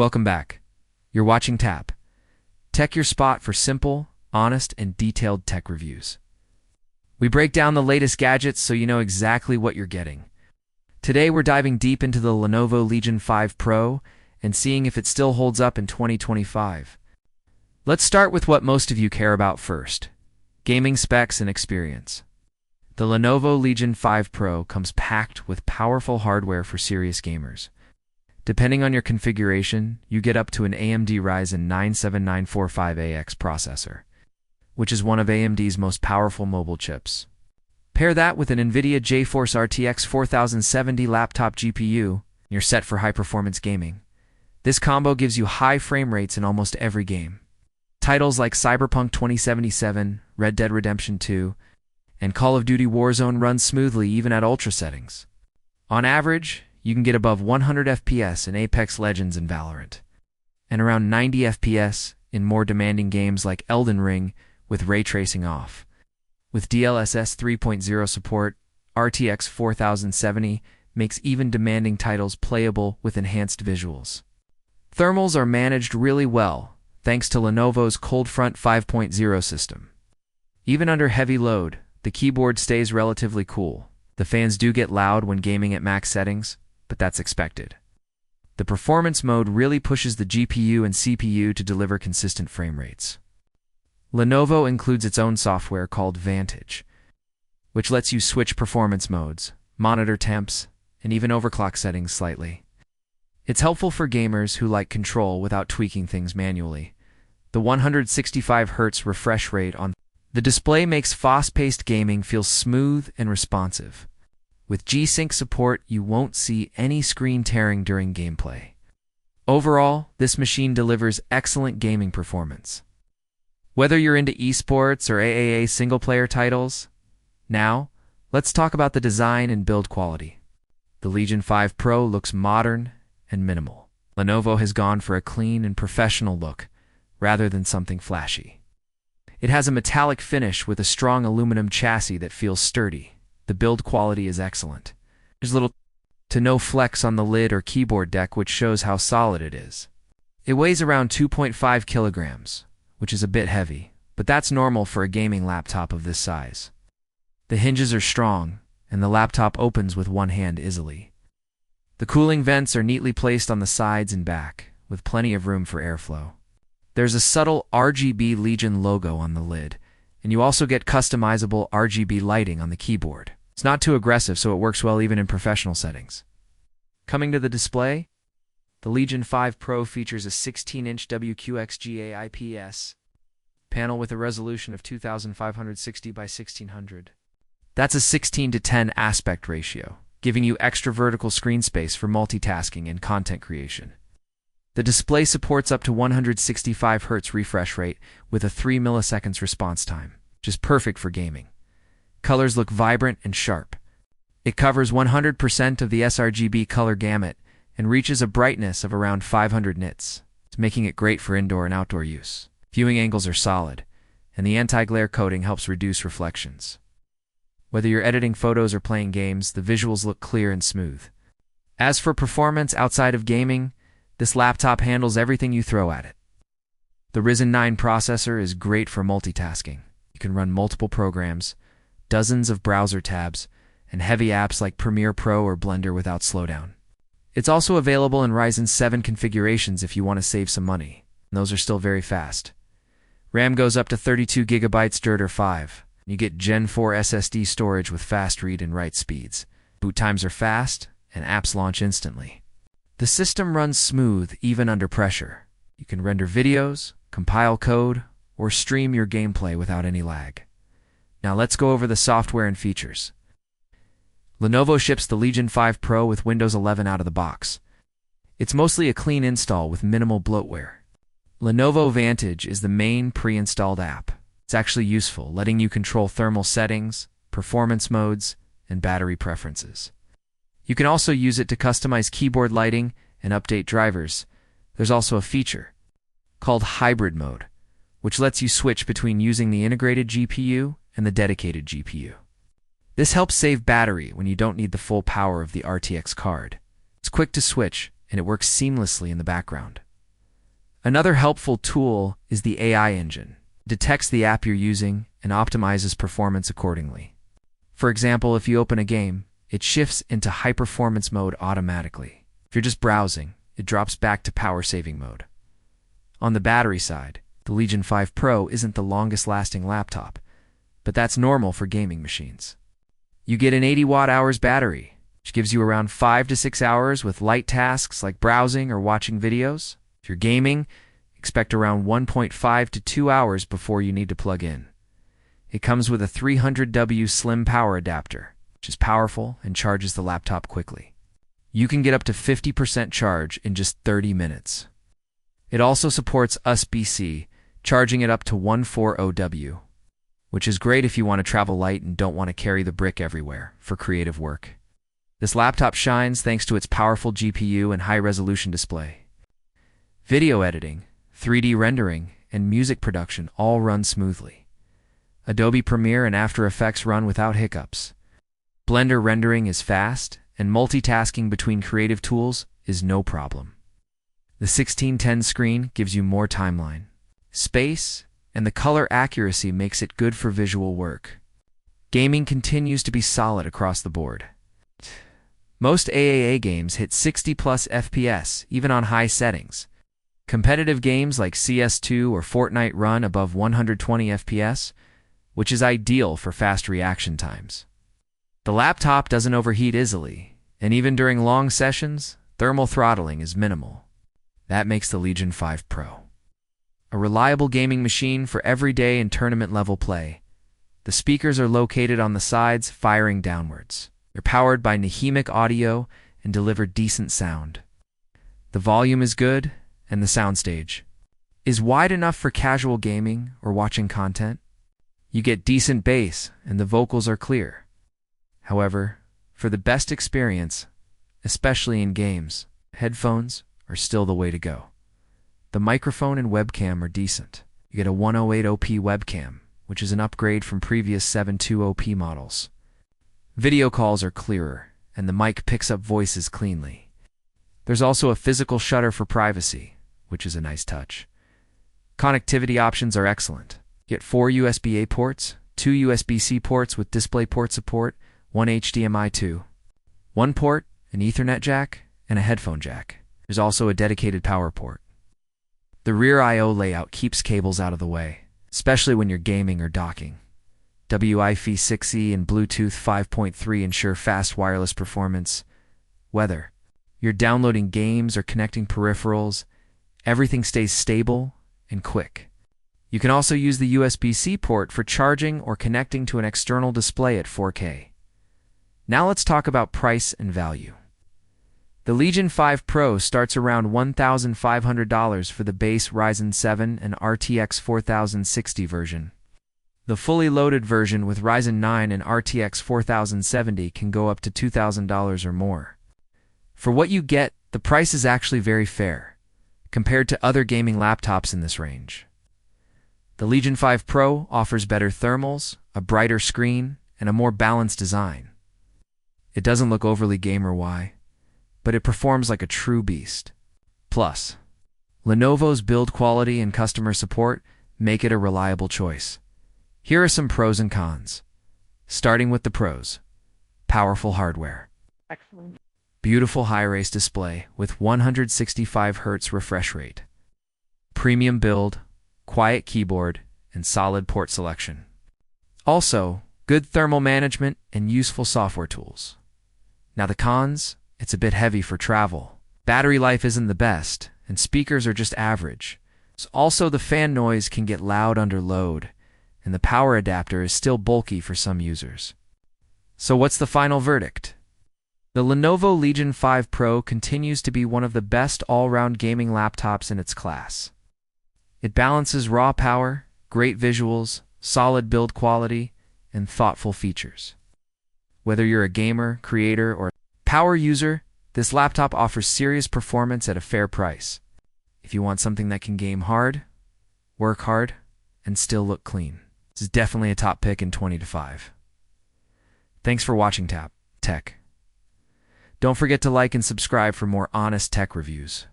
Welcome back. You're watching Tap, Tech Your Spot for simple, honest, and detailed tech reviews. We break down the latest gadgets so you know exactly what you're getting. Today we're diving deep into the Lenovo Legion 5 Pro and seeing if it still holds up in 2025. Let's start with what most of you care about first: gaming specs and experience. The Lenovo Legion 5 Pro comes packed with powerful hardware for serious gamers. Depending on your configuration, you get up to an AMD Ryzen 9 7945AX processor, which is one of AMD's most powerful mobile chips. Pair that with an NVIDIA GeForce RTX 4070 laptop GPU, and you're set for high-performance gaming. This combo gives you high frame rates in almost every game. Titles like Cyberpunk 2077, Red Dead Redemption 2, and Call of Duty Warzone run smoothly even at ultra settings. On average, you can get above 100 FPS in Apex Legends and Valorant, and around 90 FPS in more demanding games like Elden Ring with ray tracing off. With DLSS 3.0 support, RTX 4070 makes even demanding titles playable with enhanced visuals. Thermals are managed really well, thanks to Lenovo's Cold Front 5.0 system. Even under heavy load, the keyboard stays relatively cool. The fans do get loud when gaming at max settings, but that's expected. The performance mode really pushes the GPU and CPU to deliver consistent frame rates. Lenovo includes its own software called Vantage, which lets you switch performance modes, monitor temps, and even overclock settings slightly. It's helpful for gamers who like control without tweaking things manually. The 165Hz refresh rate on the display makes fast-paced gaming feel smooth and responsive. With G-Sync support, you won't see any screen tearing during gameplay. Overall, this machine delivers excellent gaming performance. Whether you're into esports or AAA single-player titles, now, let's talk about the design and build quality. The Legion 5 Pro looks modern and minimal. Lenovo has gone for a clean and professional look, rather than something flashy. It has a metallic finish with a strong aluminum chassis that feels sturdy. The build quality is excellent. There's little to no flex on the lid or keyboard deck, which shows how solid it is. It weighs around 2.5 kilograms, which is a bit heavy, but that's normal for a gaming laptop of this size. The hinges are strong, and the laptop opens with one hand easily. The cooling vents are neatly placed on the sides and back, with plenty of room for airflow. There's a subtle RGB Legion logo on the lid, and you also get customizable RGB lighting on the keyboard. It's not too aggressive, so it works well even in professional settings. Coming to the display, the Legion 5 Pro features a 16-inch WQXGA IPS panel with a resolution of 2560 by 1600. That's a 16:10 aspect ratio, giving you extra vertical screen space for multitasking and content creation. The display supports up to 165Hz refresh rate with a 3 milliseconds response time, which is perfect for gaming. Colors look vibrant and sharp. It covers 100% of the sRGB color gamut and reaches a brightness of around 500 nits, making it great for indoor and outdoor use. Viewing angles are solid, and the anti-glare coating helps reduce reflections. Whether you're editing photos or playing games, the visuals look clear and smooth. As for performance outside of gaming, this laptop handles everything you throw at it. The Ryzen 9 processor is great for multitasking. You can run multiple programs, dozens of browser tabs, and heavy apps like Premiere Pro or Blender without slowdown. It's also available in Ryzen 7 configurations if you want to save some money, and those are still very fast. RAM goes up to 32 GB DDR5. You get Gen 4 SSD storage with fast read and write speeds. Boot times are fast, and apps launch instantly. The system runs smooth even under pressure. You can render videos, compile code, or stream your gameplay without any lag. Now let's go over the software and features. Lenovo ships the Legion 5 Pro with Windows 11 out of the box. It's mostly a clean install with minimal bloatware. Lenovo Vantage is the main pre-installed app. It's actually useful, letting you control thermal settings, performance modes, and battery preferences. You can also use it to customize keyboard lighting and update drivers. There's also a feature called Hybrid Mode, which lets you switch between using the integrated GPU and the dedicated GPU. This helps save battery when you don't need the full power of the RTX card. It's quick to switch, and it works seamlessly in the background. Another helpful tool is the AI engine. It detects the app you're using and optimizes performance accordingly. For example, if you open a game, it shifts into high-performance mode automatically. If you're just browsing, it drops back to power-saving mode. On the battery side, the Legion 5 Pro isn't the longest-lasting laptop, but that's normal for gaming machines. You get an 80 watt-hours battery, which gives you around 5 to 6 hours with light tasks like browsing or watching videos. If you're gaming, expect around 1.5 to 2 hours before you need to plug in. It comes with a 300W slim power adapter, which is powerful and charges the laptop quickly. You can get up to 50% charge in just 30 minutes. It also supports USB-C, charging it up to 140W, which is great if you want to travel light and don't want to carry the brick everywhere for creative work. This laptop shines thanks to its powerful GPU and high-resolution display. Video editing, 3D rendering, and music production all run smoothly. Adobe Premiere and After Effects run without hiccups. Blender rendering is fast, and multitasking between creative tools is no problem. The 16:10 screen gives you more timeline, space, and the color accuracy makes it good for visual work. Gaming continues to be solid across the board. Most AAA games hit 60+ FPS, even on high settings. Competitive games like CS2 or Fortnite run above 120 FPS, which is ideal for fast reaction times. The laptop doesn't overheat easily, and even during long sessions, thermal throttling is minimal. That makes the Legion 5 Pro a reliable gaming machine for everyday and tournament-level play. The speakers are located on the sides, firing downwards. They're powered by Nehemic audio and deliver decent sound. The volume is good, and the soundstage is wide enough for casual gaming or watching content. You get decent bass, and the vocals are clear. However, for the best experience, especially in games, headphones are still the way to go. The microphone and webcam are decent. You get a 108op webcam, which is an upgrade from previous 720p models. Video calls are clearer, and the mic picks up voices cleanly. There's also a physical shutter for privacy, which is a nice touch. Connectivity options are excellent. You get 4 USB-A ports, 2 USB-C ports with DisplayPort support, 1 HDMI 2, 1 port, an Ethernet jack, and a headphone jack. There's also a dedicated power port. The rear I/O layout keeps cables out of the way, especially when you're gaming or docking. Wi-Fi 6E and Bluetooth 5.3 ensure fast wireless performance. Whether you're downloading games or connecting peripherals, everything stays stable and quick. You can also use the USB-C port for charging or connecting to an external display at 4K. Now let's talk about price and value. The Legion 5 Pro starts around $1,500 for the base Ryzen 7 and RTX 4060 version. The fully loaded version with Ryzen 9 and RTX 4070 can go up to $2,000 or more. For what you get, the price is actually very fair, compared to other gaming laptops in this range. The Legion 5 Pro offers better thermals, a brighter screen, and a more balanced design. It doesn't look overly gamer-y, but it performs like a true beast. Plus, Lenovo's build quality and customer support make it a reliable choice. Here are some pros and cons. Starting with the pros. Powerful hardware. Excellent. Beautiful high-res display with 165Hz refresh rate. Premium build, quiet keyboard, and solid port selection. Also, good thermal management and useful software tools. Now the cons, it's a bit heavy for travel. Battery life isn't the best, and speakers are just average. Also, the fan noise can get loud under load, and the power adapter is still bulky for some users. So what's the final verdict? The Lenovo Legion 5 Pro continues to be one of the best all-round gaming laptops in its class. It balances raw power, great visuals, solid build quality, and thoughtful features. Whether you're a gamer, creator, or power user, this laptop offers serious performance at a fair price. If you want something that can game hard, work hard, and still look clean, this is definitely a top pick in 2025. Thanks for watching Tech. Don't forget to like and subscribe for more honest tech reviews.